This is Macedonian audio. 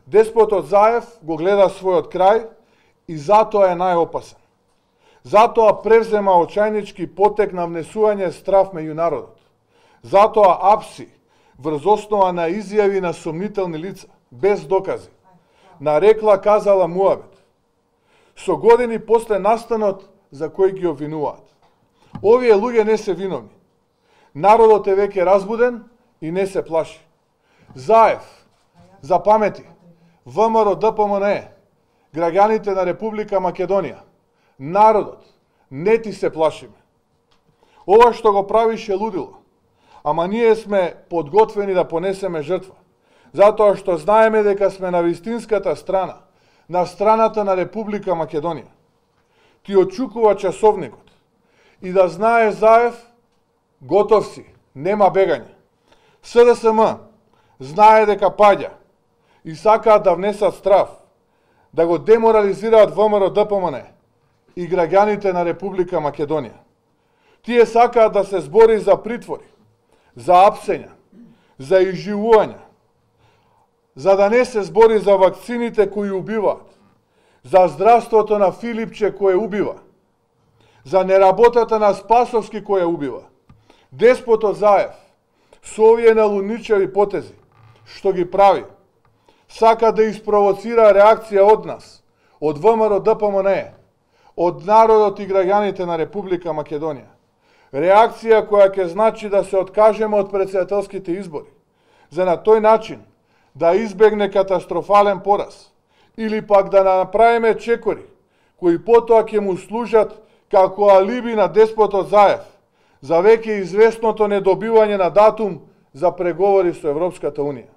Деспотот Заев го гледа својот крај и затоа е најопасен. Затоа превзема очајнички потек на внесување страв меѓу народот. Затоа апси, врз основа на изјави на сомнителни лица, без докази, нарекла казала муабет. Со години после настанот за кој ги обвинуваат. Овие луѓе не се виновни. Народот е веќе разбуден и не се плаши. Заев, запамети, ВМРО ДПМНЕ, граѓаните на Република Македонија, народот, не ти се плашиме. Ова што го правиш е лудило, ама ние сме подготвени да понесеме жртва, затоа што знаеме дека сме на вистинската страна, на страната на Република Македонија. Ти очукува часовникот и да знае Заев, готов си, нема бегање. СДСМ знае дека паѓа и сакаат да внесат страв, да го деморализираат ВМРО ДПМН и граѓаните на Република Македонија. Тие сакаат да се збори за притвори, за апсења, за изживувања, за да не се збори за вакцините кои убиваат, за здравството на Филипче кое убива, за неработата на Спасовски која убива. Деспотот Заев, со овие налудничави потези, што ги прави, сака да испровоцира реакција од нас, од ВМРО ДПМНЕ, од народот и граѓаните на Република Македонија. Реакција која ќе значи да се откажеме од претседателските избори, за на тој начин да избегне катастрофален пораз, или пак да направиме чекори, кои потоа ќе му служат како алиби на деспотот Заев, за веќе известното недобивање на датум за преговори со Европската Унија.